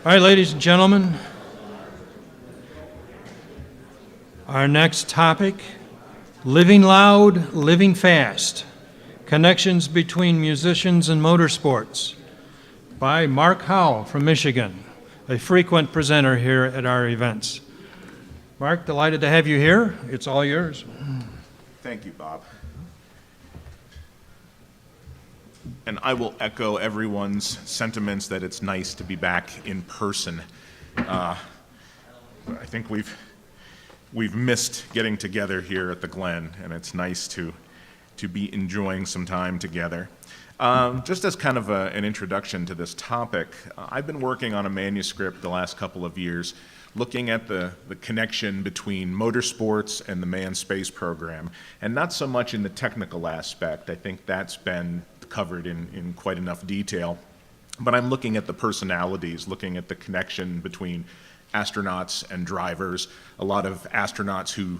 All right, ladies and gentlemen, our next topic, Living Loud, Living Fast, Connections Between Musicians and Motorsports, by Mark Howell from Michigan, a frequent presenter here at our events. Mark, delighted to have you here. It's all yours. Thank you, Bob. And I will echo everyone's sentiments that it's nice to be back in person. I think we've missed getting together here at the Glen, and it's nice to be enjoying some time together. Just as kind of an introduction to this topic, I've been working on a manuscript the last couple of years looking at the connection between motorsports and the manned space program, and not so much in the technical aspect. I think that's been covered in quite enough detail. But I'm looking at the personalities, looking at the connection between astronauts and drivers, a lot of astronauts who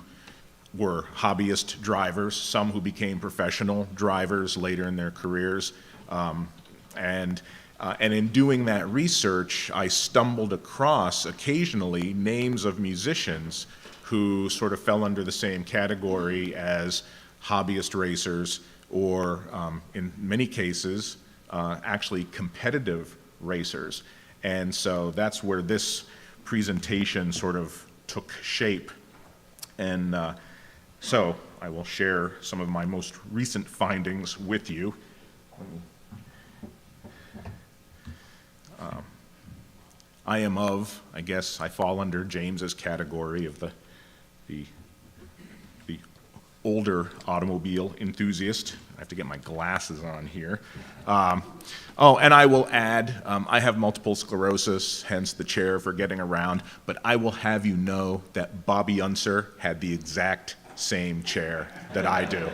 were hobbyist drivers, some who became professional drivers later in their careers. And in doing that research, I stumbled across occasionally names of musicians who sort of fell under the same category as hobbyist racers, or in many cases, actually competitive racers. And so that's where this presentation sort of took shape. And so I will share some of my most recent findings with you. I guess I fall under James's category of the older automobile enthusiast. I have to get my glasses on here. And I will add, I have multiple sclerosis, hence the chair for getting around, but I will have you know that Bobby Unser had the exact same chair that I do.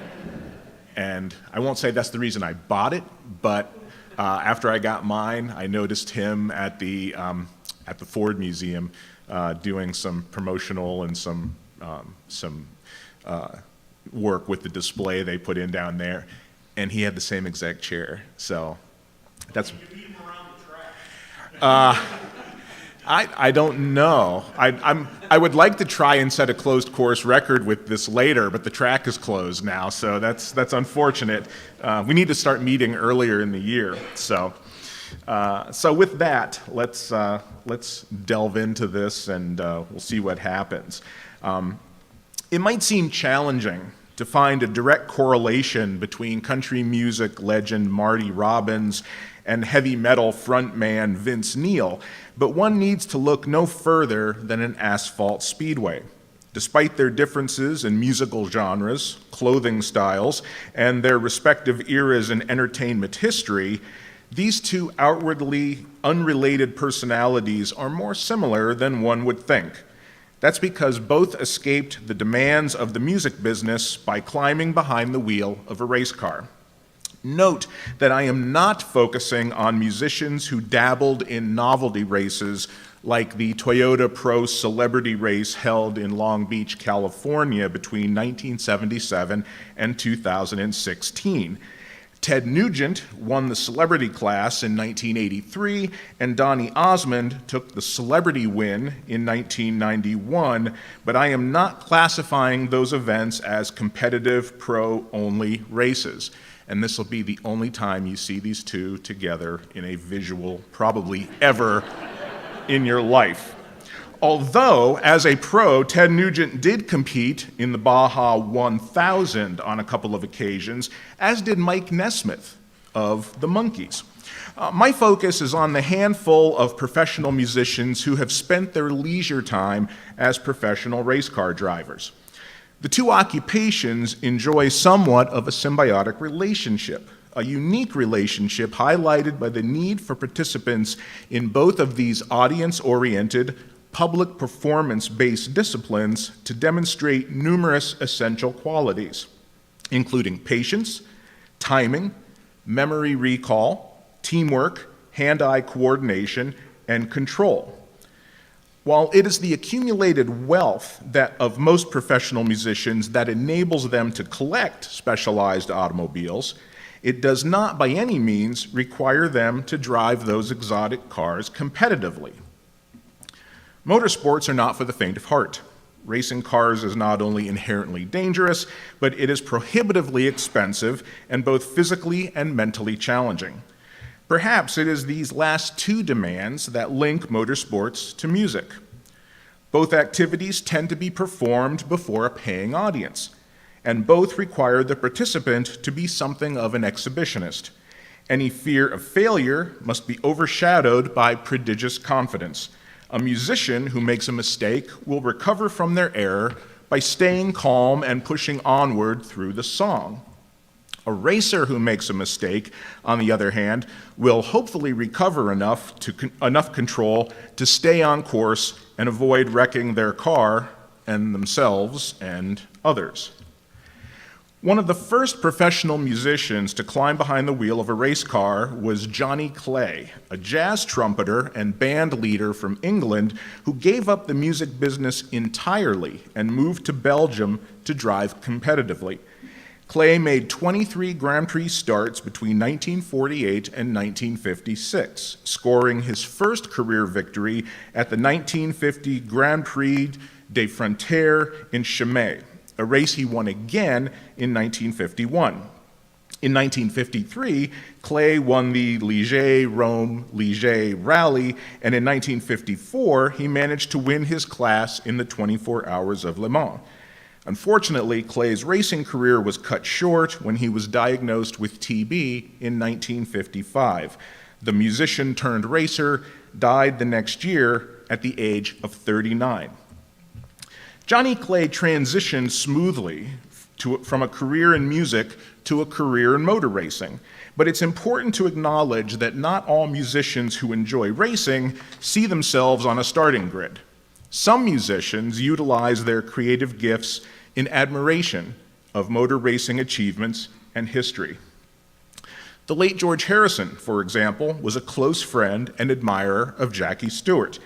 And I won't say that's the reason I bought it, but after I got mine, I noticed him at the Ford Museum doing some promotional and some work with the display they put in down there, and he had the same exact chair. So that's. Did you beat him around the track? I don't know. I would like to try and set a closed course record with this later, but the track is closed now, so that's unfortunate. We need to start meeting earlier in the year. So with that, let's delve into this, and we'll see what happens. It might seem challenging to find a direct correlation between country music legend Marty Robbins and heavy metal frontman Vince Neil, but one needs to look no further than an asphalt speedway. Despite their differences in musical genres, clothing styles, and their respective eras in entertainment history, these two outwardly unrelated personalities are more similar than one would think. That's because both escaped the demands of the music business by climbing behind the wheel of a race car. Note that I am not focusing on musicians who dabbled in novelty races like the Toyota Pro Celebrity Race held in Long Beach, California between 1977 and 2016. Ted Nugent won the celebrity class in 1983, and Donny Osmond took the celebrity win in 1991, but I am not classifying those events as competitive pro-only races. And this will be the only time you see these two together in a visual, probably ever in your life. Although, as a pro, Ted Nugent did compete in the Baja 1000 on a couple of occasions, as did Mike Nesmith of the Monkees. My focus is on the handful of professional musicians who have spent their leisure time as professional race car drivers. The two occupations enjoy somewhat of a symbiotic relationship, a unique relationship highlighted by the need for participants in both of these audience-oriented, public performance-based disciplines to demonstrate numerous essential qualities, including patience, timing, memory recall, teamwork, hand-eye coordination, and control. While it is the accumulated wealth of most professional musicians that enables them to collect specialized automobiles, it does not by any means require them to drive those exotic cars competitively. Motorsports are not for the faint of heart. Racing cars is not only inherently dangerous, but it is prohibitively expensive and both physically and mentally challenging. Perhaps it is these last two demands that link motorsports to music. Both activities tend to be performed before a paying audience, and both require the participant to be something of an exhibitionist. Any fear of failure must be overshadowed by prodigious confidence. A musician who makes a mistake will recover from their error by staying calm and pushing onward through the song. A racer who makes a mistake, on the other hand, will hopefully recover enough control to stay on course and avoid wrecking their car and themselves and others. One of the first professional musicians to climb behind the wheel of a race car was Johnny Clay, a jazz trumpeter and band leader from England who gave up the music business entirely and moved to Belgium to drive competitively. Clay made 23 Grand Prix starts between 1948 and 1956, scoring his first career victory at the 1950 Grand Prix des Frontières in Chimay, a race he won again in 1951. In 1953, Clay won the Liège-Rome-Liège Rally, and in 1954, he managed to win his class in the 24 Hours of Le Mans. Unfortunately, Clay's racing career was cut short when he was diagnosed with TB in 1955. The musician turned racer died the next year at the age of 39. Johnny Clay transitioned smoothly from a career in music to a career in motor racing. But it's important to acknowledge that not all musicians who enjoy racing see themselves on a starting grid. Some musicians utilize their creative gifts in admiration of motor racing achievements and history. The late George Harrison, for example, was a close friend and admirer of Jackie Stewart.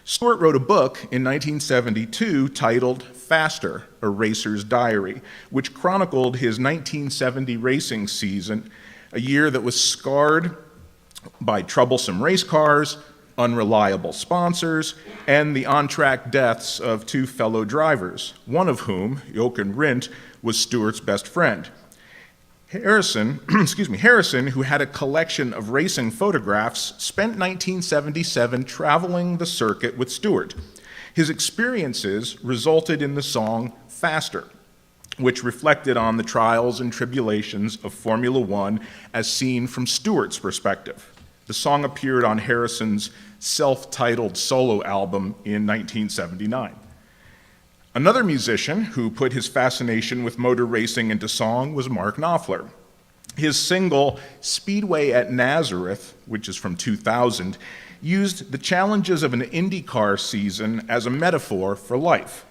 Stewart wrote a book in 1972 titled Faster, A Racer's Diary, which chronicled his 1970 racing season, a year that was scarred by troublesome race cars, unreliable sponsors, and the on-track deaths of two fellow drivers, one of whom, Jochen Rindt, was Stewart's best friend. Harrison, who had a collection of racing photographs, spent 1977 traveling the circuit with Stewart. His experiences resulted in the song Faster, which reflected on the trials and tribulations of Formula One as seen from Stewart's perspective. The song appeared on Harrison's self-titled solo album in 1979. Another musician who put his fascination with motor racing into song was Mark Knopfler. His single, Speedway at Nazareth, which is from 2000, used the challenges of an IndyCar season as a metaphor for life.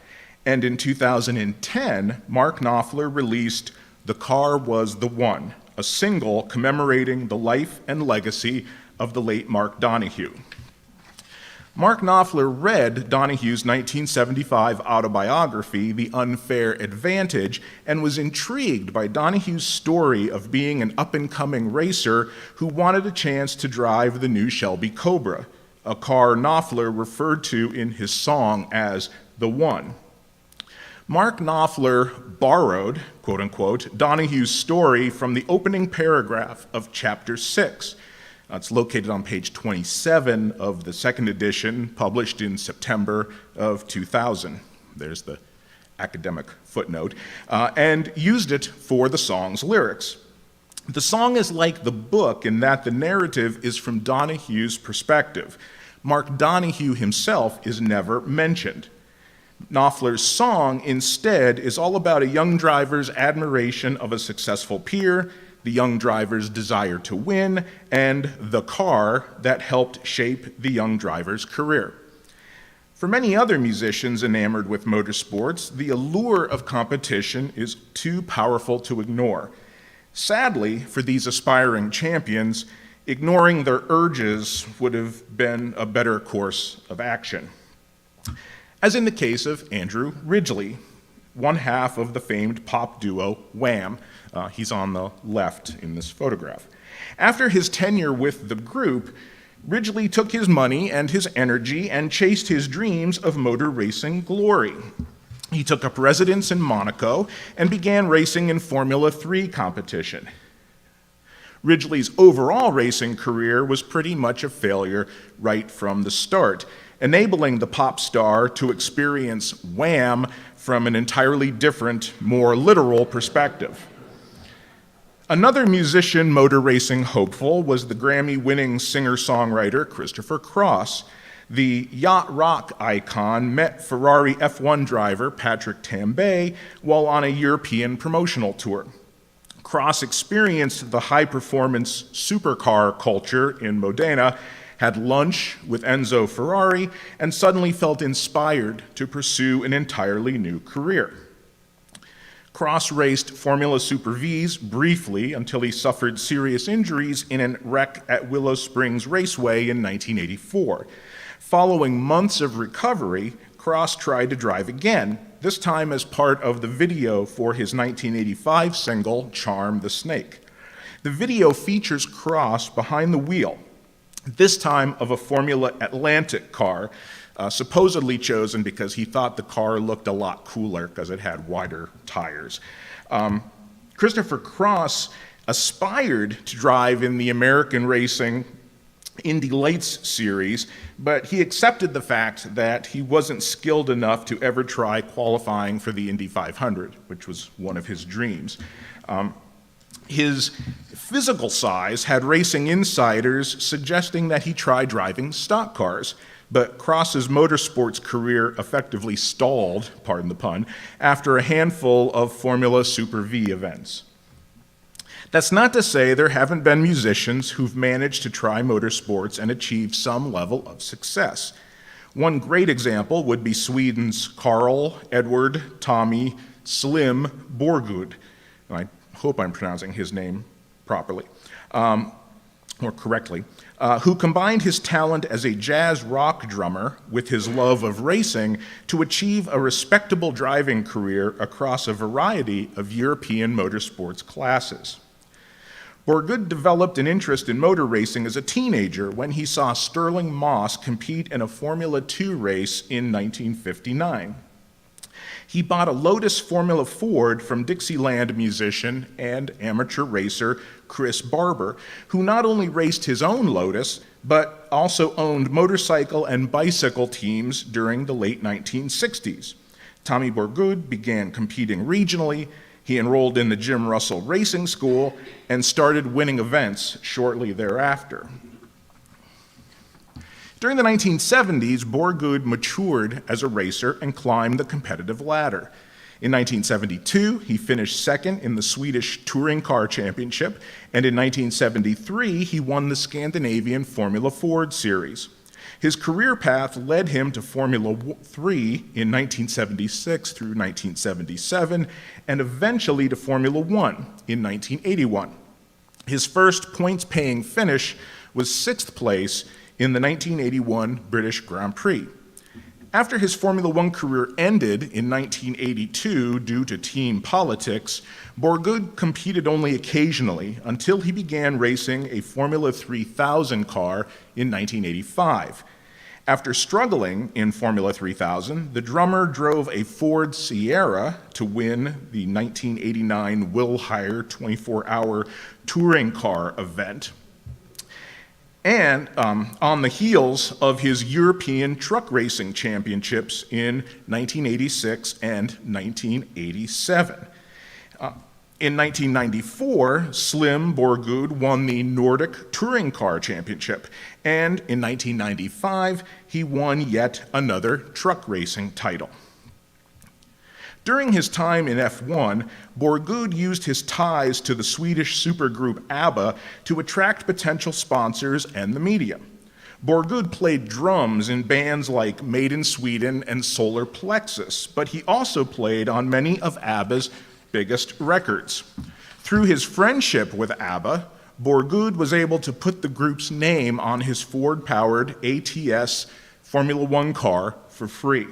And in 2010, Mark Knopfler released The Car Was the One, a single commemorating the life and legacy of the late Mark Donohue. Mark Knopfler read Donohue's 1975 autobiography, The Unfair Advantage, and was intrigued by Donohue's story of being an up-and-coming racer who wanted a chance to drive the new Shelby Cobra, a car Knopfler referred to in his song as the One. Mark Knopfler borrowed, quote-unquote, Donohue's story from the opening paragraph of Chapter 6. It's located on page 27 of the second edition, published in September of 2000. There's the academic footnote, and used it for the song's lyrics. The song is like the book in that the narrative is from Donohue's perspective. Mark Donohue himself is never mentioned. Knopfler's song, instead, is all about a young driver's admiration of a successful peer, the young driver's desire to win, and the car that helped shape the young driver's career. For many other musicians enamored with motorsports, the allure of competition is too powerful to ignore. Sadly, for these aspiring champions, ignoring their urges would have been a better course of action. As in the case of Andrew Ridgeley, one half of the famed pop duo Wham. He's on the left in this photograph. After his tenure with the group, Ridgely took his money and his energy and chased his dreams of motor racing glory. He took up residence in Monaco and began racing in Formula 3 competition. Ridgely's overall racing career was pretty much a failure right from the start, enabling the pop star to experience Wham from an entirely different, more literal perspective. Another musician motor racing hopeful was the Grammy-winning singer-songwriter Christopher Cross. The yacht rock icon met Ferrari F1 driver Patrick Tambay while on a European promotional tour. Cross experienced the high-performance supercar culture in Modena, had lunch with Enzo Ferrari, and suddenly felt inspired to pursue an entirely new career. Cross raced Formula Super Vs briefly until he suffered serious injuries in a wreck at Willow Springs Raceway in 1984. Following months of recovery, Cross tried to drive again, this time as part of the video for his 1985 single, Charm the Snake. The video features Cross behind the wheel, this time of a Formula Atlantic car, supposedly chosen because he thought the car looked a lot cooler because it had wider tires. Christopher Cross aspired to drive in the American Racing Indy Lights series, but he accepted the fact that he wasn't skilled enough to ever try qualifying for the Indy 500, which was one of his dreams. His physical size had racing insiders suggesting that he try driving stock cars, but Cross's motorsports career effectively stalled, pardon the pun, after a handful of Formula Super V events. That's not to say there haven't been musicians who've managed to try motorsports and achieve some level of success. One great example would be Sweden's Carl Edward Tommy Slim Borgud. I hope I'm pronouncing his name properly, or correctly, who combined his talent as a jazz rock drummer with his love of racing to achieve a respectable driving career across a variety of European motorsports classes. Borgud developed an interest in motor racing as a teenager when he saw Sterling Moss compete in a Formula 2 race in 1959. He bought a Lotus Formula Ford from Dixieland musician and amateur racer Chris Barber, who not only raced his own Lotus, but also owned motorcycle and bicycle teams during the late 1960s. Tommy Borgud began competing regionally. He enrolled in the Jim Russell Racing School and started winning events shortly thereafter. During the 1970s, Borgud matured as a racer and climbed the competitive ladder. In 1972, he finished second in the Swedish Touring Car Championship, and in 1973, he won the Scandinavian Formula Ford Series. His career path led him to Formula 3 in 1976 through 1977, and eventually to Formula 1 in 1981. His first points-paying finish was sixth place in the 1981 British Grand Prix. After his Formula One career ended in 1982 due to team politics, Borgud competed only occasionally until he began racing a Formula 3000 car in 1985. After struggling in Formula 3000, the drummer drove a Ford Sierra to win the 1989 Will Hire 24-hour touring car event. And on the heels of his European truck racing championships in 1986 and 1987. In 1994, Slim Borgud won the Nordic Touring Car Championship, and in 1995, he won yet another truck racing title. During his time in F1, Borgud used his ties to the Swedish supergroup ABBA to attract potential sponsors and the media. Borgud played drums in bands like Made in Sweden and Solar Plexus, but he also played on many of ABBA's biggest records. Through his friendship with ABBA, Borgud was able to put the group's name on his Ford-powered ATS Formula One car for free.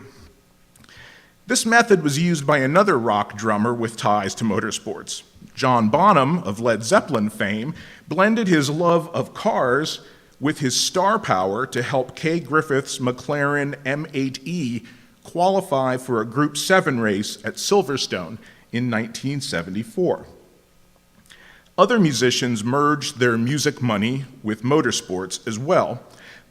This method was used by another rock drummer with ties to motorsports. John Bonham, of Led Zeppelin fame, blended his love of cars with his star power to help Kay Griffith's McLaren M8E qualify for a Group 7 race at Silverstone in 1974. Other musicians merged their music money with motorsports as well.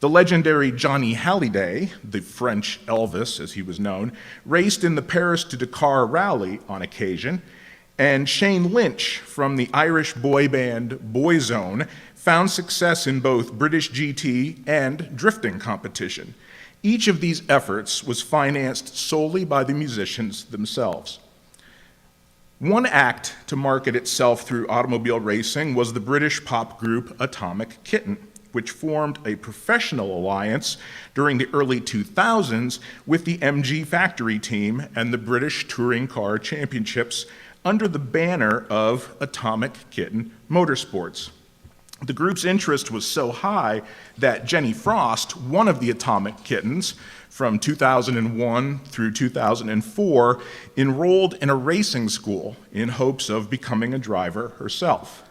The legendary Johnny Hallyday, the French Elvis as he was known, raced in the Paris to Dakar Rally on occasion, and Shane Lynch from the Irish boy band Boyzone found success in both British GT and drifting competition. Each of these efforts was financed solely by the musicians themselves. One act to market itself through automobile racing was the British pop group Atomic Kitten, which formed a professional alliance during the early 2000s with the MG Factory team and the British Touring Car Championships under the banner of Atomic Kitten Motorsports. The group's interest was so high that Jenny Frost, one of the Atomic Kittens, from 2001 through 2004, enrolled in a racing school in hopes of becoming a driver herself.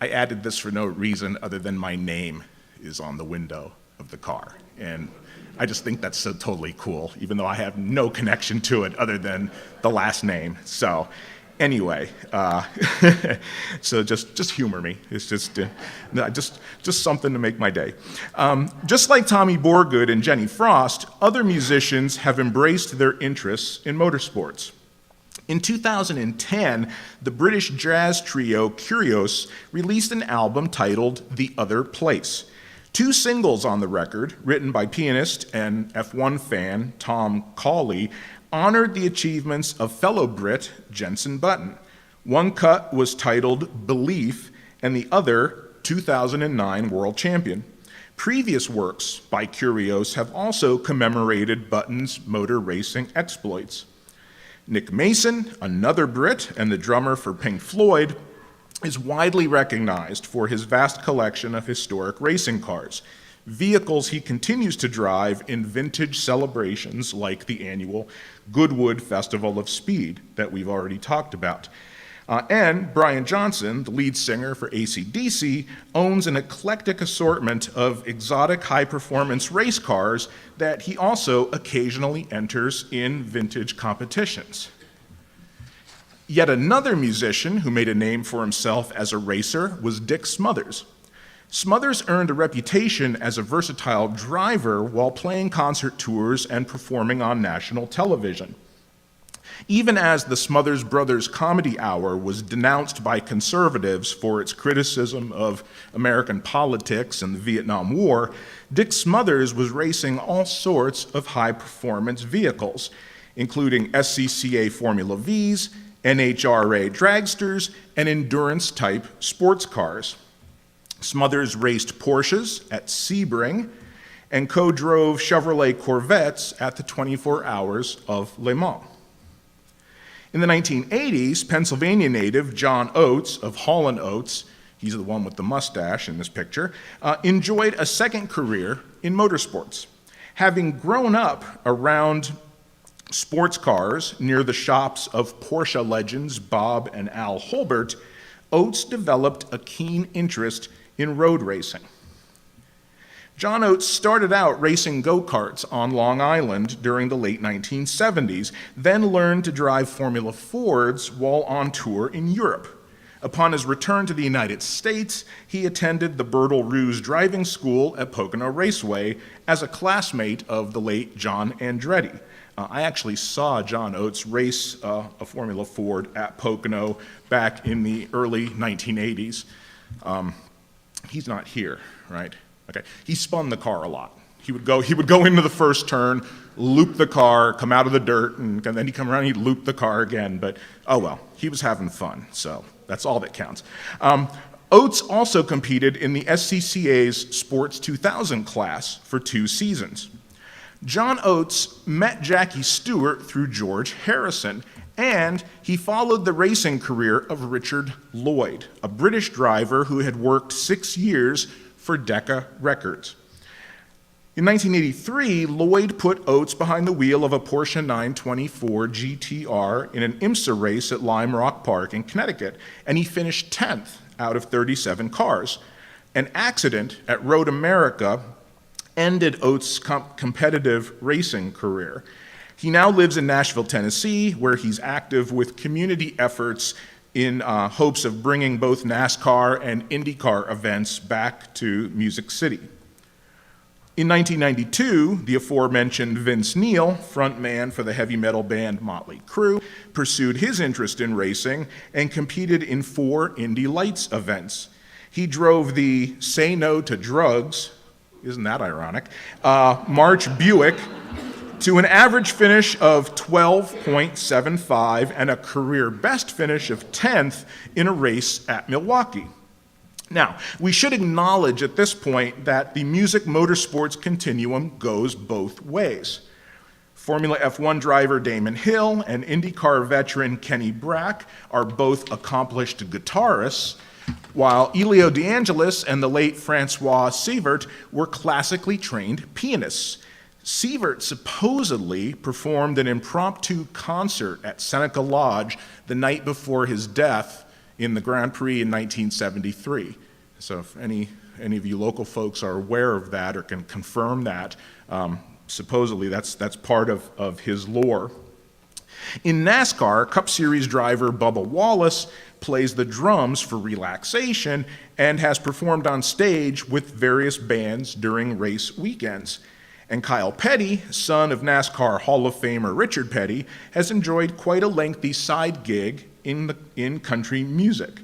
I added this for no reason other than my name is on the window of the car. And I just think that's so totally cool, even though I have no connection to it other than the last name. So anyway, so just humor me. It's just something to make my day. Just like Tommy Borgood and Jenny Frost, other musicians have embraced their interests in motorsports. In 2010, the British jazz trio Curios released an album titled The Other Place. 2 singles on the record, written by pianist and F1 fan Tom Cawley, honored the achievements of fellow Brit Jenson Button. One cut was titled Belief, and the other 2009 World Champion. Previous works by Curios have also commemorated Button's motor racing exploits. Nick Mason, another Brit and the drummer for Pink Floyd, is widely recognized for his vast collection of historic racing cars, vehicles he continues to drive in vintage celebrations like the annual Goodwood Festival of Speed that we've already talked about. And Brian Johnson, the lead singer for AC/DC, owns an eclectic assortment of exotic high-performance race cars that he also occasionally enters in vintage competitions. Yet another musician who made a name for himself as a racer was Dick Smothers. Smothers earned a reputation as a versatile driver while playing concert tours and performing on national television. Even as the Smothers Brothers Comedy Hour was denounced by conservatives for its criticism of American politics and the Vietnam War, Dick Smothers was racing all sorts of high-performance vehicles, including SCCA Formula Vs, NHRA dragsters, and endurance-type sports cars. Smothers raced Porsches at Sebring and co-drove Chevrolet Corvettes at the 24 Hours of Le Mans. In the 1980s, Pennsylvania native John Oates of Hall & Oates, he's the one with the mustache in this picture, enjoyed a second career in motorsports. Having grown up around sports cars near the shops of Porsche legends Bob and Al Holbert, Oates developed a keen interest in road racing. John Oates started out racing go-karts on Long Island during the late 1970s, then learned to drive Formula Fords while on tour in Europe. Upon his return to the United States, he attended the Bertle Roos Driving School at Pocono Raceway as a classmate of the late John Andretti. I actually saw John Oates race a Formula Ford at Pocono back in the early 1980s. He's not here, right? Okay. He spun the car a lot. He would go into the first turn, loop the car, come out of the dirt, and then he'd come around and he'd loop the car again. But oh well, he was having fun, so that's all that counts. Oates also competed in the SCCA's Sports 2000 class for 2 seasons. John Oates met Jackie Stewart through George Harrison, and he followed the racing career of Richard Lloyd, a British driver who had worked 6 years for Decca Records. In 1983, Lloyd put Oates behind the wheel of a Porsche 924 GTR in an IMSA race at Lime Rock Park in Connecticut, and he finished 10th out of 37 cars. An accident at Road America ended Oates' competitive racing career. He now lives in Nashville, Tennessee, where he's active with community efforts in hopes of bringing both NASCAR and IndyCar events back to Music City. In 1992, the aforementioned Vince Neil, frontman for the heavy metal band Motley Crue, pursued his interest in racing and competed in 4 Indy Lights events. He drove the Say No to Drugs, isn't that ironic, March Buick to an average finish of 12.75 and a career best finish of 10th in a race at Milwaukee. Now, we should acknowledge at this point that the music motorsports continuum goes both ways. Formula F1 driver Damon Hill and IndyCar veteran Kenny Brack are both accomplished guitarists, while Elio De Angelis and the late Francois Sievert were classically trained pianists. Sievert supposedly performed an impromptu concert at Seneca Lodge the night before his death in the Grand Prix in 1973. So if any of you local folks are aware of that or can confirm that, supposedly that's part of his lore. In NASCAR, Cup Series driver Bubba Wallace plays the drums for relaxation and has performed on stage with various bands during race weekends. And Kyle Petty, son of NASCAR Hall of Famer Richard Petty, has enjoyed quite a lengthy side gig in country music.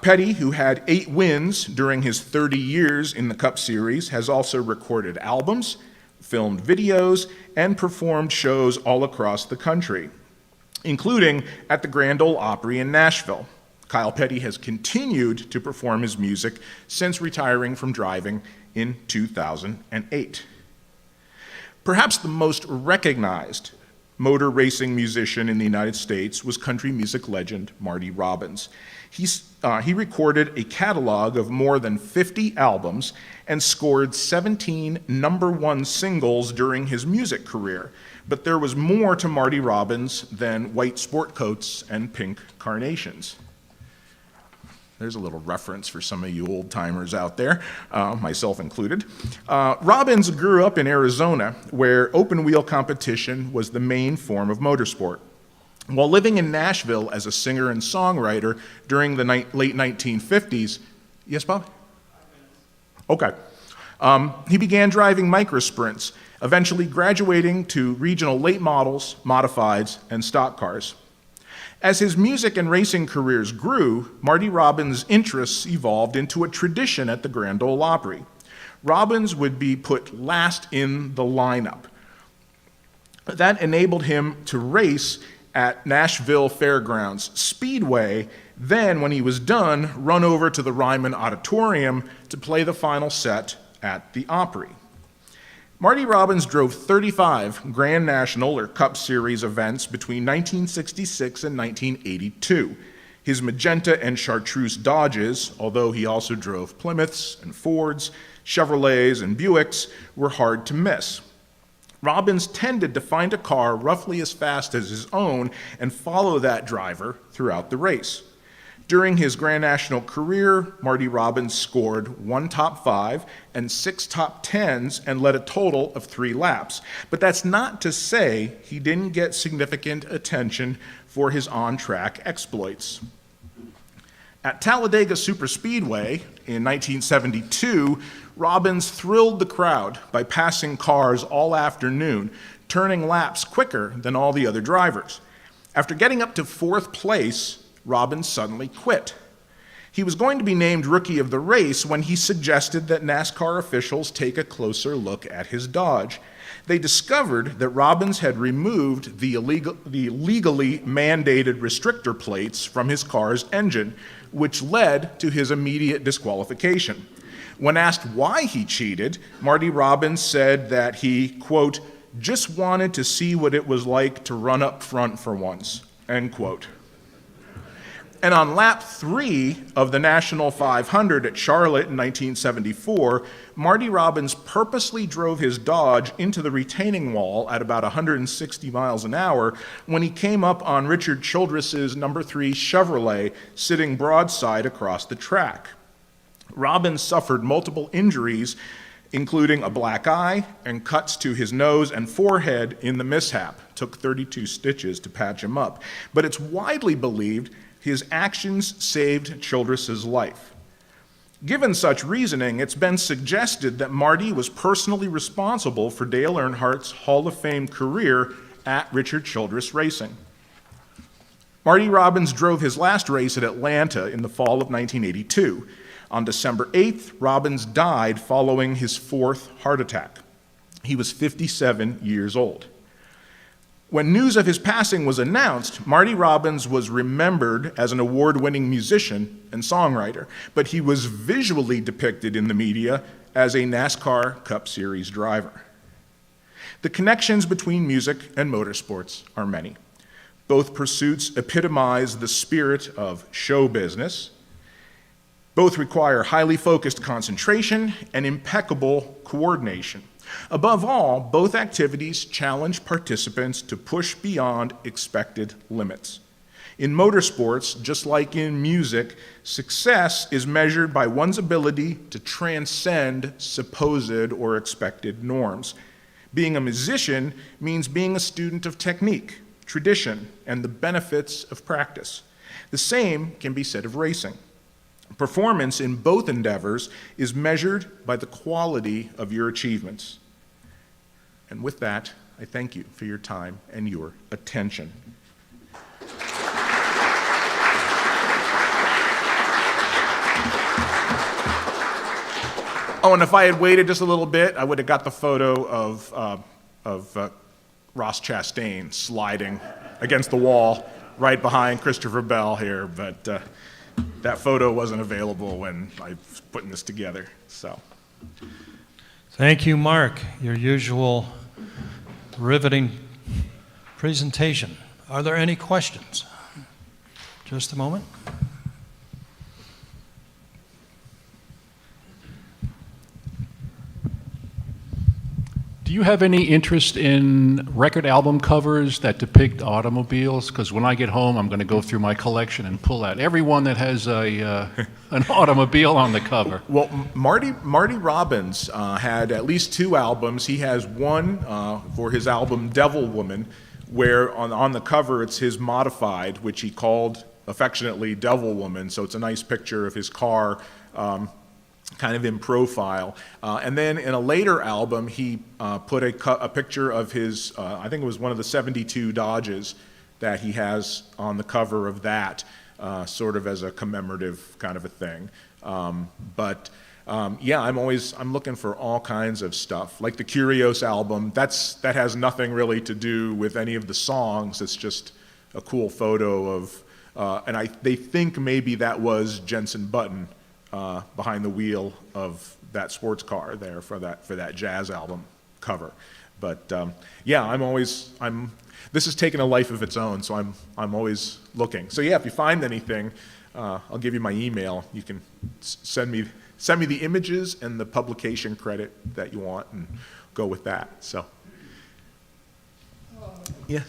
Petty, who had 8 wins during his 30 years in the Cup Series, has also recorded albums, filmed videos, and performed shows all across the country, including at the Grand Ole Opry in Nashville. Kyle Petty has continued to perform his music since retiring from driving in 2008. Perhaps the most recognized motor racing musician in the United States was country music legend Marty Robbins. He recorded a catalog of more than 50 albums and scored 17 #1 singles during his music career. But there was more to Marty Robbins than white sport coats and pink carnations. There's a little reference for some of you old-timers out there, myself included. Robbins grew up in Arizona, where open-wheel competition was the main form of motorsport. While living in Nashville as a singer and songwriter during the late 1950s, yes, Bob? Okay. He began driving microsprints, eventually graduating to regional late models, modifieds, and stock cars. As his music and racing careers grew, Marty Robbins' interests evolved into a tradition at the Grand Ole Opry. Robbins would be put last in the lineup. That enabled him to race at Nashville Fairgrounds Speedway, then, when he was done, run over to the Ryman Auditorium to play the final set at the Opry. Marty Robbins drove 35 Grand National or Cup Series events between 1966 and 1982. His Magenta and Chartreuse Dodges, although he also drove Plymouths and Fords, Chevrolets and Buicks, were hard to miss. Robbins tended to find a car roughly as fast as his own and follow that driver throughout the race. During his Grand National career, Marty Robbins scored 1 top 5 and 6 top 10s and led a total of 3 laps. But that's not to say he didn't get significant attention for his on-track exploits. At Talladega Superspeedway in 1972, Robbins thrilled the crowd by passing cars all afternoon, turning laps quicker than all the other drivers. After getting up to 4th place, Robbins suddenly quit. He was going to be named Rookie of the Race when he suggested that NASCAR officials take a closer look at his Dodge. They discovered that Robbins had removed the legally mandated restrictor plates from his car's engine, which led to his immediate disqualification. When asked why he cheated, Marty Robbins said that he, quote, just wanted to see what it was like to run up front for once, end quote. And on lap 3 of the National 500 at Charlotte in 1974, Marty Robbins purposely drove his Dodge into the retaining wall at about 160 miles an hour when he came up on Richard Childress's number 3 Chevrolet sitting broadside across the track. Robbins suffered multiple injuries, including a black eye and cuts to his nose and forehead in the mishap. Took 32 stitches to patch him up. But it's widely believed his actions saved Childress's life. Given such reasoning, it's been suggested that Marty was personally responsible for Dale Earnhardt's Hall of Fame career at Richard Childress Racing. Marty Robbins drove his last race at Atlanta in the fall of 1982. On December 8th, Robbins died following his fourth heart attack. He was 57 years old. When news of his passing was announced, Marty Robbins was remembered as an award-winning musician and songwriter, but he was visually depicted in the media as a NASCAR Cup Series driver. The connections between music and motorsports are many. Both pursuits epitomize the spirit of show business. Both require highly focused concentration and impeccable coordination. Above all, both activities challenge participants to push beyond expected limits. In motorsports, just like in music, success is measured by one's ability to transcend supposed or expected norms. Being a musician means being a student of technique, tradition, and the benefits of practice. The same can be said of racing. Performance in both endeavors is measured by the quality of your achievements. And with that, I thank you for your time and your attention. Oh, and if I had waited just a little bit, I would have got the photo of Ross Chastain sliding against the wall right behind Christopher Bell here, but that photo wasn't available when I was putting this together, so. Thank you, Mark. Your usual riveting presentation. Are there any questions? Just a moment. Do you have any interest in record album covers that depict automobiles? Because when I get home, I'm going to go through my collection and pull out every one that has an automobile on the cover. Well, Marty Robbins had at least two albums. He has one for his album Devil Woman, where on the cover it's his modified, which he called affectionately Devil Woman. So it's a nice picture of his car kind of in profile. And then in a later album, he put a picture of his, I think it was one of the 72 Dodges that he has on the cover of that, sort of as a commemorative kind of a thing. Yeah, I'm looking for all kinds of stuff. Like the Curios album, that has nothing really to do with any of the songs. It's just a cool photo of, they think maybe that was Jensen Button behind the wheel of that sports car there for that jazz album cover. But yeah, this has taken a life of its own, so I'm always looking. So yeah, if you find anything, I'll give you my email. You can send me the images and the publication credit that you want, and go with that. So yeah.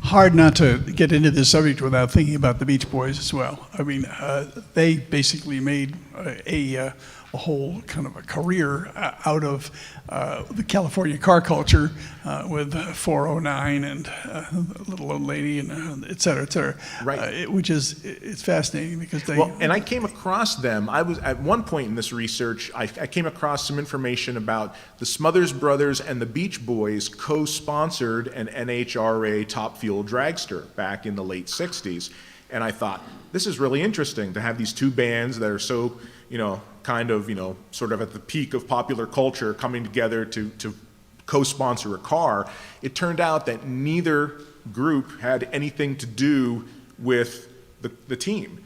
Hard not to get into this subject without thinking about the Beach Boys as well. I mean, they basically made a whole kind of a career out of the California car culture with 409 and Little Old Lady and et cetera, et cetera. Right. It's fascinating because they... Well, and I came across them. I was at one point in this research, I came across some information about the Smothers Brothers and the Beach Boys co-sponsored an NHRA Top Fuel dragster back in the late 60s. And I thought, this is really interesting to have these two bands that are so, kind of, sort of at the peak of popular culture coming together to co-sponsor a car. It turned out that neither group had anything to do with the team.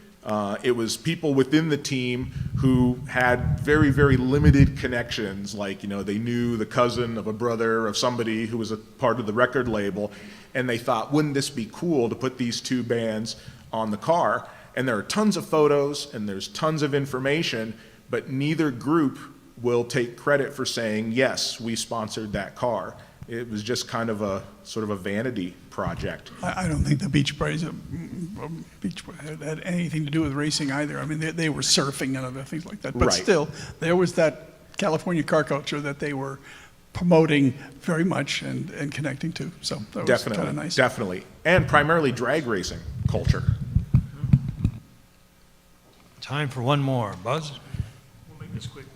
It was people within the team who had very, very limited connections, like, they knew the cousin of a brother of somebody who was a part of the record label, and they thought, wouldn't this be cool to put these two bands on the car? And there are tons of photos and there's tons of information, but neither group will take credit for saying, yes, we sponsored that car. It was just kind of a sort of a vanity project. I don't think the Beach Boys had anything to do with racing either. I mean, they were surfing and other things like that. But Right. still, there was that California car culture that they were promoting very much and connecting to. So that was Definitely, kind of nice. definitely. And primarily drag racing culture. Time for one more. Buzz? We'll make this quick.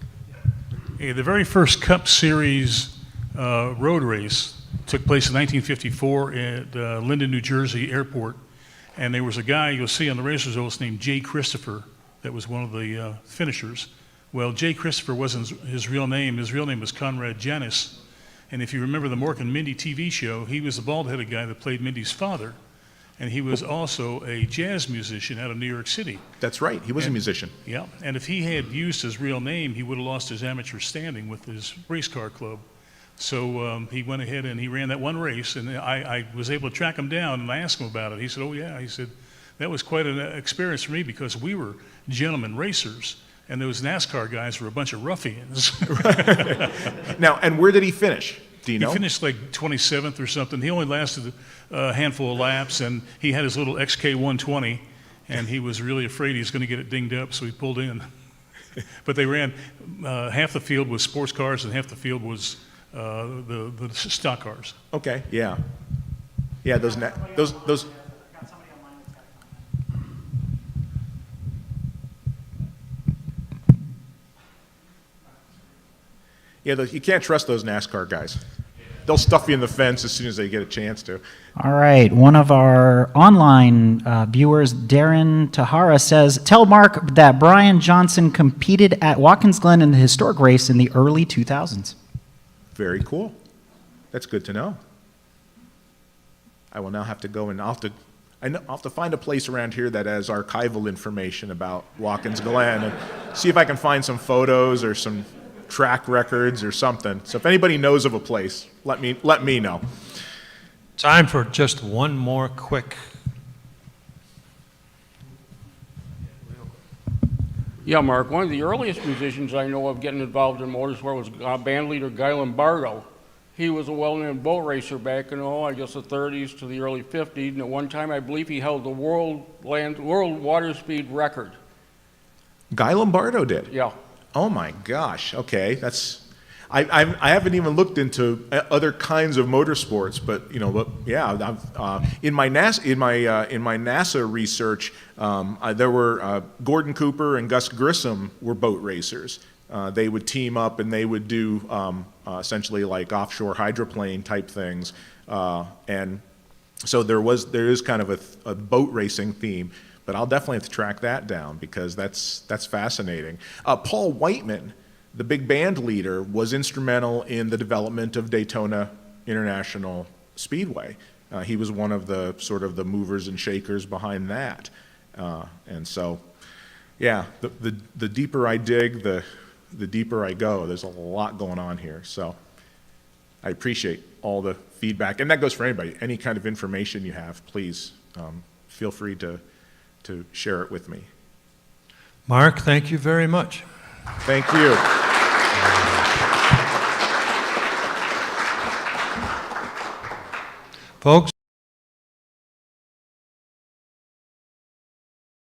Okay, the very first Cup Series road race took place in 1954 at Linden, New Jersey airport. And there was a guy you'll see on the race results named Jay Christopher that was one of the finishers. Well, Jay Christopher wasn't his real name. His real name was Conrad Janis. And if you remember the Mork and Mindy TV show, he was the bald-headed guy that played Mindy's father. And he was also a jazz musician out of New York City. That's right. He was a musician. Yeah, and if he had used his real name, he would have lost his amateur standing with his race car club. So he went ahead and he ran that one race, and I was able to track him down, and I asked him about it. He said, oh yeah, he said, that was quite an experience for me because we were gentlemen racers, and those NASCAR guys were a bunch of ruffians. Now, and where did he finish? Do you know? He finished like 27th or something. He only lasted a handful of laps, and he had his little XK120, and he was really afraid he was going to get it dinged up, so he pulled in. But they ran, half the field was sports cars, and half the field was the stock cars. Okay, yeah. Yeah, those. Yeah, you can't trust those NASCAR guys. They'll stuff you in the fence as soon as they get a chance to. All right. One of our online viewers, Darren Tahara, says, tell Mark that Brian Johnson competed at Watkins Glen in the historic race in the early 2000s. Very cool. That's good to know. I will now have to go and I'll have to find a place around here that has archival information about Watkins Glen and see if I can find some photos or some track records or something. So if anybody knows of a place, let me know. Time for just one more quick. Yeah, Mark, one of the earliest musicians I know of getting involved in motorsport was band leader Guy Lombardo. He was a well-known boat racer back in, I guess the 30s to the early 50s, and at one time I believe he held the world water speed record. Guy Lombardo did? Yeah. Oh my gosh, okay, I haven't even looked into other kinds of motorsports, but yeah, in my NASA research, there were Gordon Cooper and Gus Grissom were boat racers. They would team up and they would do essentially like offshore hydroplane type things, and so there is kind of a boat racing theme. But I'll definitely have to track that down because that's fascinating. Paul Whiteman, the big band leader, was instrumental in the development of Daytona International Speedway. He was one of the sort of the movers and shakers behind that. And so, yeah, the deeper I dig, the deeper I go. There's a lot going on here. So I appreciate all the feedback. And that goes for anybody. Any kind of information you have, please feel free to share it with me. Mark, thank you very much. Thank you. Folks,